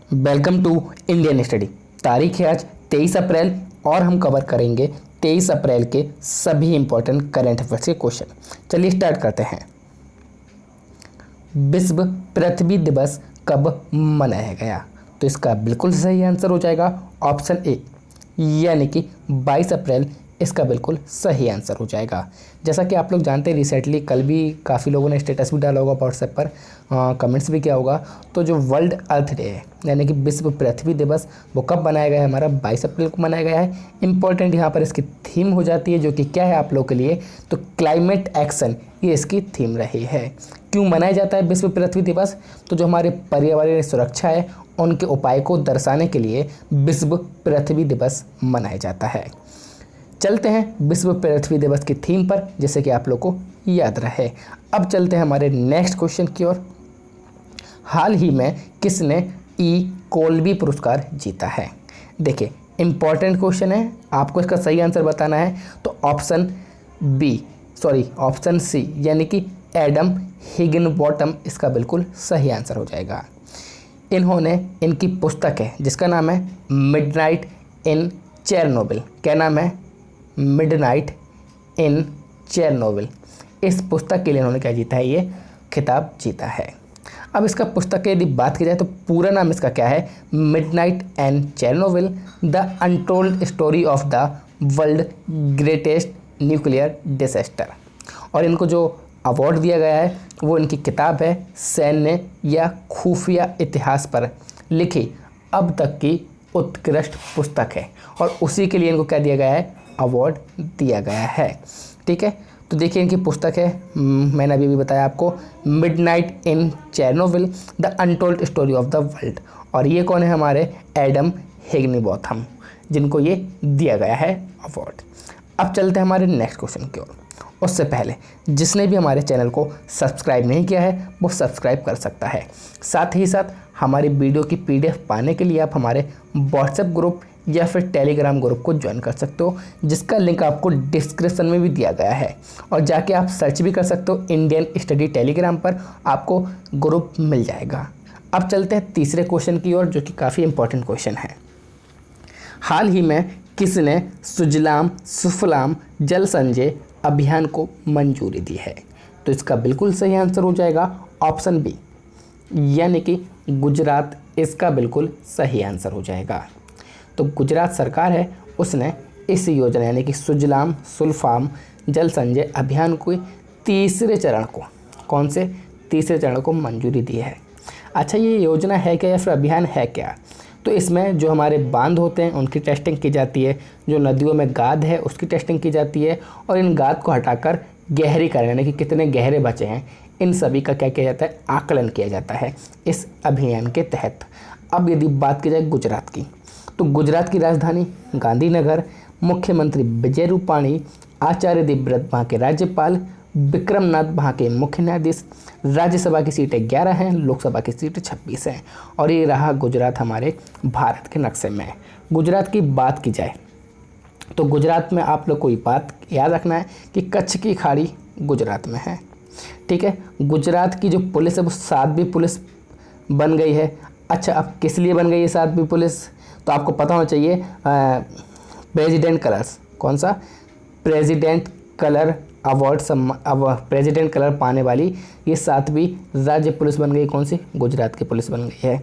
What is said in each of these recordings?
Welcome to Indian study. तारीख है आज 23 अप्रैल और हम कवर करेंगे 23 अप्रैल के सभी इंपॉर्टेंट करंट अफेयर्स के क्वेश्चन। चलिए स्टार्ट करते हैं। विश्व पृथ्वी दिवस कब मनाया गया? तो इसका बिल्कुल सही आंसर हो जाएगा ऑप्शन ए, यानी कि 22 अप्रैल इसका बिल्कुल सही आंसर हो जाएगा। जैसा कि आप लोग जानते हैं, रिसेंटली कल भी काफ़ी लोगों ने स्टेटस भी डाला होगा व्हाट्सएप पर, कमेंट्स भी किया होगा। तो जो वर्ल्ड अर्थ डे है यानी कि विश्व पृथ्वी दिवस, वो कब मनाया गया है? हमारा 22 अप्रैल को मनाया गया है। इंपॉर्टेंट यहाँ पर इसकी थीम हो जाती है, जो कि क्या है आप लोग के लिए? तो क्लाइमेट एक्शन, ये इसकी थीम रही है। क्यों मनाया जाता है विश्व पृथ्वी दिवस? तो जो हमारे पर्यावरण सुरक्षा है उनके उपाय को दर्शाने के लिए विश्व पृथ्वी दिवस मनाया जाता है। चलते हैं विश्व पृथ्वी दिवस की थीम पर, जैसे कि आप लोग को याद रहे। अब चलते हैं हमारे नेक्स्ट क्वेश्चन की ओर। हाल ही में किसने ई कोल्बी पुरस्कार जीता है? देखिए, इंपॉर्टेंट क्वेश्चन है, आपको इसका सही आंसर बताना है। तो ऑप्शन सी यानी कि एडम हिगिनबॉटम इसका बिल्कुल सही आंसर हो जाएगा। इन्होंने इनकी पुस्तक है जिसका नाम है मिडनाइट इन चेरनोबिल। क्या नाम है? मिडनाइट इन चेरनोबिल। इस पुस्तक के लिए इन्होंने क्या जीता है? ये खिताब जीता है। अब इसका पुस्तक की यदि बात की जाए तो पूरा नाम इसका क्या है? Midnight in Chernobyl, the untold story of the world greatest nuclear disaster. और इनको जो अवार्ड दिया गया है वो इनकी किताब है सैन्य या खुफिया इतिहास पर लिखी अब तक की उत्कृष्ट पुस्तक है, और उसी के लिए इनको क्या दिया गया है? अवार्ड दिया गया है। ठीक है, तो देखिए इनकी पुस्तक है, मैंने अभी भी बताया आपको, midnight in Chernobyl, the untold story of the world. और ये कौन है? हमारे एडम हिग्निबॉथम, जिनको ये दिया गया है अवार्ड। अब चलते हैं हमारे नेक्स्ट क्वेश्चन की ओर। उससे पहले जिसने भी हमारे चैनल को सब्सक्राइब नहीं किया है वो सब्सक्राइब कर सकता है। साथ ही साथ हमारी वीडियो की PDF पाने के लिए आप हमारे व्हाट्सएप ग्रुप या फिर टेलीग्राम ग्रुप को ज्वाइन कर सकते हो, जिसका लिंक आपको डिस्क्रिप्शन में भी दिया गया है। और जाके आप सर्च भी कर सकते हो इंडियन स्टडी टेलीग्राम पर, आपको ग्रुप मिल जाएगा। अब चलते हैं तीसरे क्वेश्चन की ओर, जो कि काफ़ी इंपॉर्टेंट क्वेश्चन है। हाल ही में किसने सुजलाम सुफलाम जल संचय अभियान को मंजूरी दी है? तो इसका बिल्कुल सही आंसर हो जाएगा ऑप्शन बी, यानी कि गुजरात इसका बिल्कुल सही आंसर हो जाएगा। तो गुजरात सरकार है उसने इस योजना यानी कि सुजलाम सुफलाम जल संचय अभियान को तीसरे चरण को, कौन से तीसरे चरण को मंजूरी दी है। अच्छा, ये योजना है क्या या फिर अभियान है क्या? तो इसमें जो हमारे बांध होते हैं उनकी टेस्टिंग की जाती है, जो नदियों में गाद है उसकी टेस्टिंग की जाती है, और इन गाद को हटाकर गहरीकरण यानी कि कितने गहरे बचे हैं, इन सभी का क्या किया जाता है? आकलन किया जाता है इस अभियान के तहत। अब यदि बात की जाए गुजरात की, तो गुजरात की राजधानी गांधीनगर, मुख्यमंत्री विजय रूपाणी, आचार्य देवव्रत वहाँ के राज्यपाल, विक्रमनाथ वहाँ के मुख्य न्यायाधीश। राज्यसभा की सीटें 11 हैं, लोकसभा की सीटें 26 हैं। और ये रहा गुजरात हमारे भारत के नक्शे में। गुजरात की बात की जाए तो गुजरात में आप लोग को ये बात याद रखना है कि कच्छ की खाड़ी गुजरात में है। ठीक है, गुजरात की जो पुलिस है वो 7वीं पुलिस बन गई है। अच्छा, अब किस लिए बन गई है 7वीं पुलिस? तो आपको पता होना चाहिए, प्रेसिडेंट कलर्स, कौन सा? President colour award, president colour पाने वाली ये 7वीं राज्य पुलिस बन गई। कौन सी? गुजरात की पुलिस बन गई है।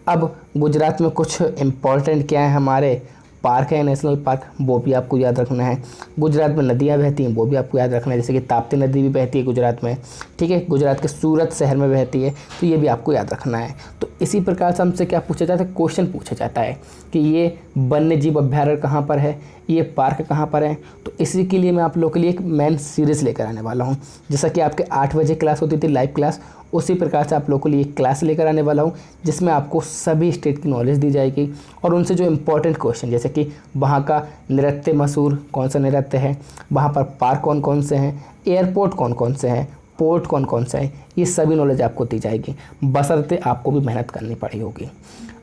अब गुजरात में कुछ इम्पोर्टेंट क्या है, हमारे पार्क है, नेशनल पार्क, वो भी आपको याद रखना है। गुजरात में नदियाँ बहती हैं, वो भी आपको याद रखना है, जैसे कि ताप्ती नदी भी बहती है गुजरात में। ठीक है, गुजरात के सूरत शहर में बहती है, तो ये भी आपको याद रखना है। तो इसी प्रकार से हमसे क्या पूछा जाता है? क्वेश्चन पूछा जाता है कि ये वन्य जीव अभ्यारण्य कहाँ पर है, ये पार्क कहाँ पर है। तो इसी के लिए मैं आप लोगों के लिए एक मेन सीरीज़ लेकर आने वाला हूँ। जैसा कि आपके 8 बजे क्लास होती थी लाइव क्लास, उसी प्रकार से आप लोगों के लिए एक क्लास लेकर आने वाला हूँ, जिसमें आपको सभी स्टेट की नॉलेज दी जाएगी, और उनसे जो इम्पोर्टेंट क्वेश्चन, जैसे कि वहाँ का नृत्य मशहूर कौन सा नृत्य है, वहाँ पर पार्क कौन कौन से हैं, एयरपोर्ट कौन कौन से हैं, पोर्ट कौन कौन सा है, ये सभी नॉलेज आपको दी जाएगी, बशर्ते आपको भी मेहनत करनी पड़ी होगी।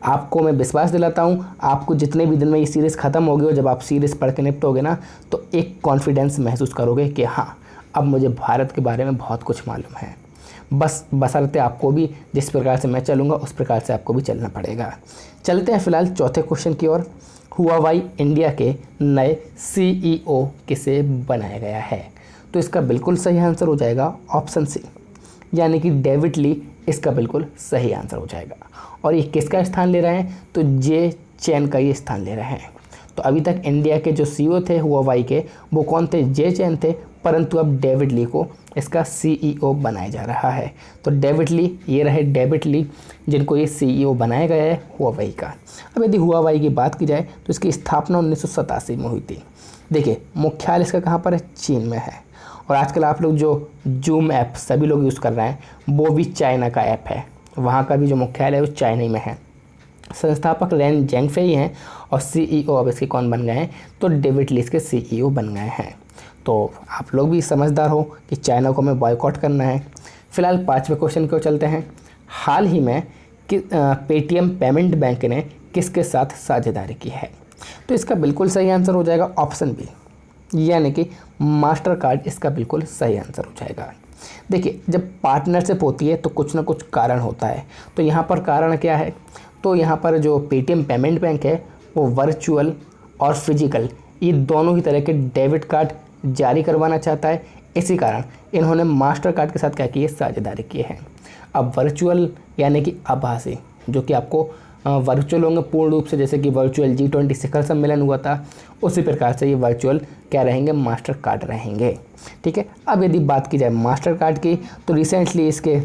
आपको मैं विश्वास दिलाता हूँ, आपको जितने भी दिन में ये सीरीज़ ख़त्म होगी और जब आप सीरीज़ पढ़ के निपटोगे ना, तो एक कॉन्फिडेंस महसूस करोगे कि हाँ, अब मुझे भारत के बारे में बहुत कुछ मालूम है। बस बशर्ते आपको भी जिस प्रकार से मैं चलूँगा उस प्रकार से आपको भी चलना पड़ेगा। चलते हैं फिलहाल चौथे क्वेश्चन की ओर। हुआवाई इंडिया के नए CEO किसे बनाया गया है? तो इसका बिल्कुल सही आंसर हो जाएगा ऑप्शन सी, यानी कि डेविड ली इसका बिल्कुल सही आंसर हो जाएगा। और ये किसका स्थान ले रहे हैं? तो जे चेन का ये स्थान ले रहे हैं। तो अभी तक इंडिया के जो CEO थे हुआवाई के, वो कौन थे? जे चेन थे, परंतु अब डेविड ली को इसका CEO बनाया जा रहा है। तो डेविड ली, ये रहे डेविड ली जिनको ये CEO बनाया गया है हुआवाई का। अब यदि हुआवाई की बात की जाए तो इसकी स्थापना 1987 में हुई थी। देखिए मुख्यालय इसका कहाँ पर है? चीन में है। और आजकल आप लोग जो जूम ऐप सभी लोग यूज़ कर रहे हैं, वो भी चाइना का ऐप है। वहाँ का भी जो मुख्यालय है वो चाइना में है। संस्थापक रेन जेंगफेई हैं और CEO अब इसके कौन बन गए हैं? तो डेविड ली इसके CEO बन गए हैं। तो आप लोग भी समझदार हो कि चाइना को हमें बॉयकॉट करना है। फिलहाल पाँचवें क्वेश्चन को चलते हैं। हाल ही में पेटीएम पेमेंट बैंक ने किसके साथ साझेदारी की है? तो इसका बिल्कुल सही आंसर हो जाएगा ऑप्शन बी, यानी कि मास्टर कार्ड इसका बिल्कुल सही आंसर हो जाएगा। देखिए जब पार्टनरशिप होती है तो कुछ ना कुछ कारण होता है। तो यहाँ पर कारण क्या है? तो यहाँ पर जो पेटीएम पेमेंट बैंक है वो वर्चुअल और फिजिकल ये दोनों ही तरह के डेबिट कार्ड जारी करवाना चाहता है। इसी कारण इन्होंने मास्टर कार्ड के साथ क्या की है? साझेदारी की है। अब वर्चुअल यानी कि आभासी, जो कि आपको वर्चुअल होंगे पूर्ण रूप से, जैसे कि वर्चुअल G20 शिखर सम्मेलन हुआ था, उसी प्रकार से ये वर्चुअल क्या रहेंगे? मास्टर कार्ड रहेंगे। ठीक है। अब यदि बात की जाए मास्टर कार्ड की, तो रिसेंटली इसके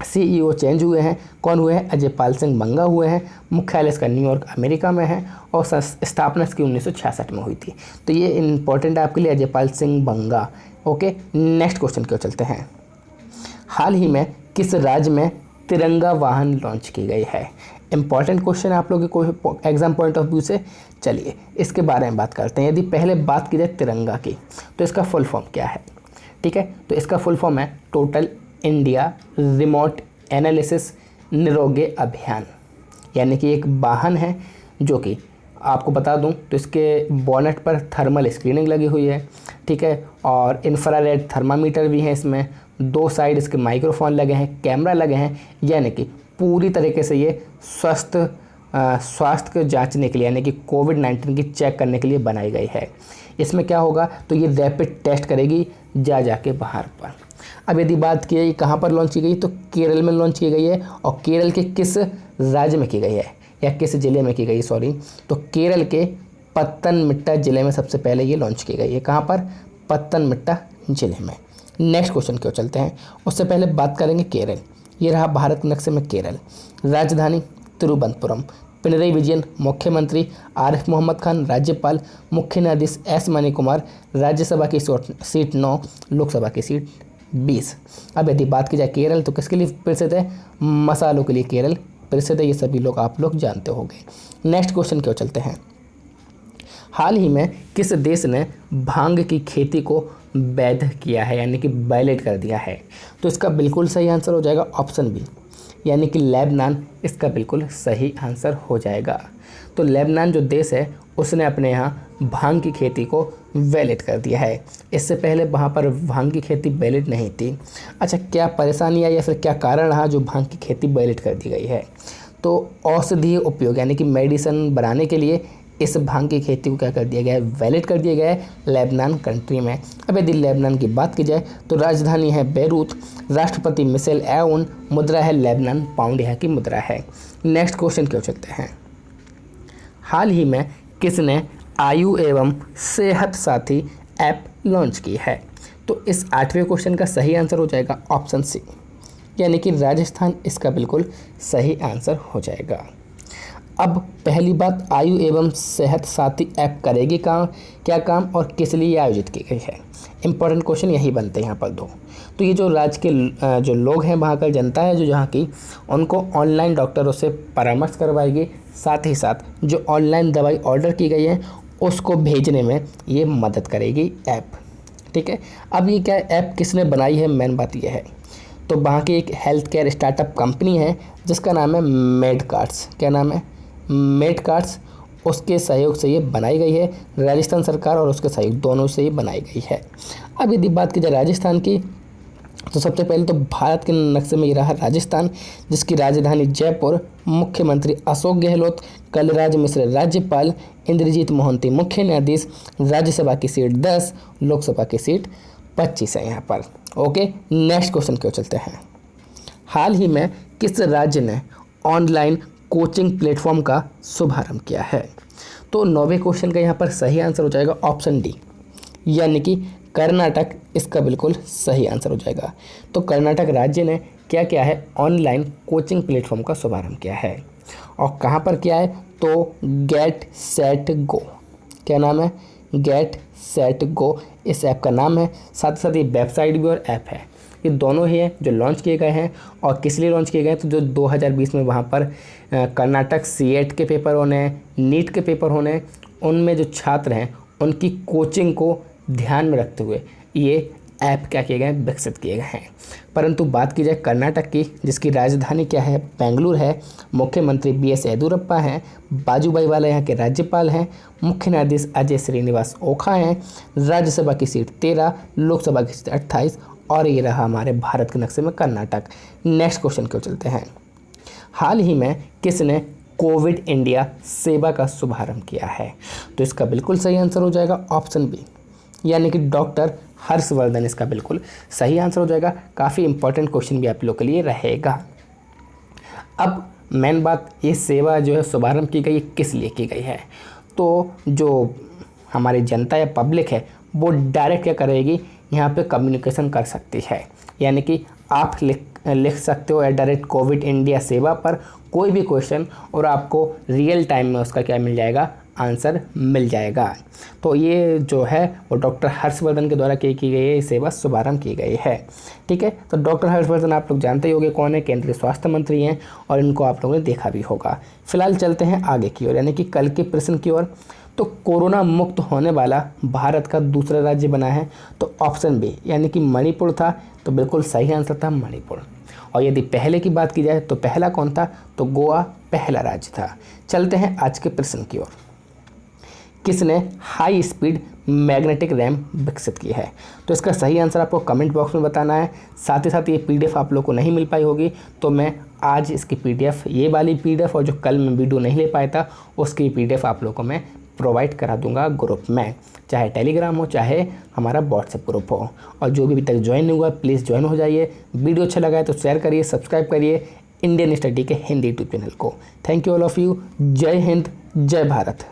CEO चेंज हुए हैं। कौन हुए हैं? अजय पाल सिंह बंगा हुए हैं। मुख्यालय इसका न्यूयॉर्क अमेरिका में है और स्थापना इसकी 1966 में हुई थी। तो ये इंपॉर्टेंट है आपके लिए, अजय पाल सिंह बंगा। ओके, नेक्स्ट क्वेश्चन की ओर चलते हैं। हाल ही में किस राज्य में तिरंगा वाहन लॉन्च की गई है? इंपॉर्टेंट क्वेश्चन है आप लोगों के एग्जाम पॉइंट ऑफ व्यू से। चलिए इसके बारे में बात करते हैं। यदि पहले बात की जाए तिरंगा की, तो इसका फुल फॉर्म क्या है? ठीक है, तो इसका फुल फॉर्म है टोटल इंडिया रिमोट एनालिसिस निरोगे अभियान। यानी कि एक वाहन है जो कि आपको बता दूं तो इसके बोनेट पर थर्मल स्क्रीनिंग लगी हुई है। ठीक है, और इंफ्रारेड थर्मामीटर भी है इसमें, 2 साइड इसके माइक्रोफोन लगे हैं, कैमरा लगे हैं। यानी कि पूरी तरीके से ये स्वास्थ्य को जांचने के लिए, यानी कि कोविड-19 की चेक करने के लिए बनाई गई है। इसमें क्या होगा? तो ये रैपिड टेस्ट करेगी जाके बाहर पर। अब यदि बात की जाए कहाँ पर लॉन्च की गई, तो केरल में लॉन्च की गई है। और केरल के किस राज्य में की गई है या किस ज़िले में की गई, सॉरी, तो केरल के पत्तनमथिट्टा ज़िले में सबसे पहले ये लॉन्च की गई है। कहाँ पर? पत्तनमथिट्टा ज़िले में। नेक्स्ट क्वेश्चन की ओर चलते हैं। उससे पहले बात करेंगे केरल। ये रहा भारत के नक्शे में केरल। राजधानी तिरुवनंतपुरम। पिनरई विजयन मुख्यमंत्री, आरिफ मोहम्मद खान राज्यपाल, मुख्य न्यायाधीश S मनी कुमार। राज्यसभा की सीट 9, लोकसभा की सीट 20। अब यदि बात की जाए केरल, तो किसके लिए प्रसिद्ध है? मसालों के लिए केरल प्रसिद्ध है। ये सभी लोग आप लोग जानते होंगे। नेक्स्ट क्वेश्चन की ओर चलते हैं। हाल ही में किस देश ने भांग की खेती को वैध किया है, यानी कि वैलिड कर दिया है? तो इसका बिल्कुल सही आंसर हो जाएगा ऑप्शन बी, यानी कि लेबनान इसका बिल्कुल सही आंसर हो जाएगा। तो लेबनान जो देश है उसने अपने यहाँ भांग की खेती को वैलिड कर दिया है। इससे पहले वहाँ पर भांग की खेती वैलिड नहीं थी। अच्छा, क्या परेशानी आई या फिर क्या कारण रहा जो भांग की खेती वैलिड कर दी गई है? तो औषधीय उपयोग यानी कि मेडिसिन बनाने के लिए इस भांग की खेती को क्या कर दिया गया है? वैलिड कर दिया गया है लेबनान कंट्री में। अब यदि लेबनान की बात की जाए तो राजधानी है बेरूत, राष्ट्रपति मिशेल एओन, मुद्रा है लेबनान पाउंड यहाँ की मुद्रा है। नेक्स्ट क्वेश्चन क्यों चलते हैं। हाल ही में किसने आयु एवं सेहत साथी ऐप लॉन्च की है? तो इस 8वें क्वेश्चन का सही आंसर हो जाएगा ऑप्शन सी, यानी कि राजस्थान इसका बिल्कुल सही आंसर हो जाएगा। अब पहली बात, आयु एवं सेहत साथी ऐप करेगी क्या काम और किस लिए आयोजित की गई है? इंपॉर्टेंट क्वेश्चन यही बनते हैं यहाँ पर 2। तो ये जो राज्य के जो लोग हैं, वहाँ का जनता है जो यहाँ की, उनको ऑनलाइन डॉक्टरों से परामर्श करवाएगी। साथ ही साथ जो ऑनलाइन दवाई ऑर्डर की गई है उसको भेजने में ये मदद करेगी ऐप। ठीक है, अब ये क्या ऐप किसने बनाई है, मेन बात यह है। तो वहाँ की एक हेल्थ केयर स्टार्टअप कंपनी है जिसका नाम है मेडकार्ट्स। क्या नाम है? मेडकार्ट्स। उसके सहयोग से ये बनाई गई है। राजस्थान सरकार और उसके सहयोग दोनों से ये बनाई गई है। अब यदि बात की जाए राजस्थान की, तो सबसे पहले तो भारत के नक्शे में ये रहा राजस्थान, जिसकी राजधानी जयपुर, मुख्यमंत्री अशोक गहलोत, कलराज मिश्र राज्यपाल, इंद्रजीत मोहंती मुख्य न्यायाधीश, राज्यसभा की सीट 10, लोकसभा की सीट 25 है यहाँ पर। ओके, नेक्स्ट क्वेश्चन क्यों चलते हैं। हाल ही में किस राज्य ने ऑनलाइन कोचिंग प्लेटफॉर्म का शुभारंभ किया है। तो 9वें क्वेश्चन का यहाँ पर सही आंसर हो जाएगा ऑप्शन डी, यानी कि कर्नाटक इसका बिल्कुल सही आंसर हो जाएगा। तो कर्नाटक राज्य ने क्या किया है, ऑनलाइन कोचिंग प्लेटफॉर्म का शुभारंभ किया है। और कहाँ पर किया है, तो गेट सेट गो, क्या नाम है, गेट सेट गो इस ऐप का नाम है। साथ ही साथ ये वेबसाइट भी और ऐप है, ये दोनों ही हैं जो लॉन्च किए गए हैं। और किस लिए लॉन्च किए गए हैं, तो जो 2020 में वहाँ पर कर्नाटक सीएट के पेपर होने, नीट के पेपर होने, उनमें जो छात्र हैं उनकी कोचिंग को ध्यान में रखते हुए ये ऐप क्या किए गए हैं, विकसित किए गए हैं। परंतु बात की जाए कर्नाटक की, जिसकी राजधानी क्या है, बेंगलुरु है, मुख्यमंत्री BS येदियुरप्पा हैं, वाजुभाई वाला यहाँ के राज्यपाल हैं, मुख्य न्यायाधीश अजय श्रीनिवास ओखा हैं, राज्यसभा की सीट 13, लोकसभा की सीट 28, और ये रहा हमारे भारत के नक्शे में कर्नाटक। नेक्स्ट क्वेश्चन क्यों चलते हैं। हाल ही में किसने कोविड इंडिया सेवा का शुभारंभ किया है। तो इसका बिल्कुल सही आंसर हो जाएगा ऑप्शन बी, यानी कि डॉक्टर हर्षवर्धन इसका बिल्कुल सही आंसर हो जाएगा। काफ़ी इंपॉर्टेंट क्वेश्चन भी आप लोग के लिए रहेगा। अब मेन बात, ये सेवा जो है शुभारंभ की गई है, किस लिए की गई है। तो जो हमारी जनता या पब्लिक है वो डायरेक्ट क्या करेगी, यहाँ पे कम्युनिकेशन कर सकती है, यानी कि आप लिख सकते हो डायरेक्ट कोविड इंडिया सेवा पर कोई भी क्वेश्चन, और आपको रियल टाइम में उसका क्या मिल जाएगा, आंसर मिल जाएगा। तो ये जो है वो डॉक्टर हर्षवर्धन के द्वारा की गई है, सेवा शुभारंभ की गई है। ठीक है, तो डॉक्टर हर्षवर्धन आप लोग जानते ही होंगे कौन है, केंद्रीय स्वास्थ्य मंत्री हैं, और इनको आप लोगों ने देखा भी होगा। फिलहाल चलते हैं आगे की ओर, यानी कि कल के प्रश्न की ओर। तो कोरोना मुक्त होने वाला भारत का दूसरा राज्य बना है, तो ऑप्शन बी, यानी कि मणिपुर था। तो बिल्कुल सही आंसर था मणिपुर। और यदि पहले की बात की जाए तो पहला कौन था, तो गोवा पहला राज्य था। चलते हैं आज के प्रश्न की ओर। किसने हाई स्पीड मैग्नेटिक रैम विकसित की है। तो इसका सही आंसर आपको कमेंट बॉक्स में बताना है। साथ ही साथ ये PDF आप लोग को नहीं मिल पाई होगी, तो मैं आज इसकी PDF, ये वाली PDF, और जो कल मैं वीडियो नहीं ले पाया था उसकी PDF आप लोग को मैं प्रोवाइड करा दूंगा ग्रुप में, चाहे टेलीग्राम हो चाहे हमारा व्हाट्सएप ग्रुप हो। और जो भी अभी तक ज्वाइन हुआ प्लीज़ ज्वाइन हो जाइए। वीडियो अच्छा लगा है तो शेयर करिए, सब्सक्राइब करिए इंडियन स्टडी के हिंदी यूट्यूब चैनल को। Thank you all of you. जय हिंद, जय भारत।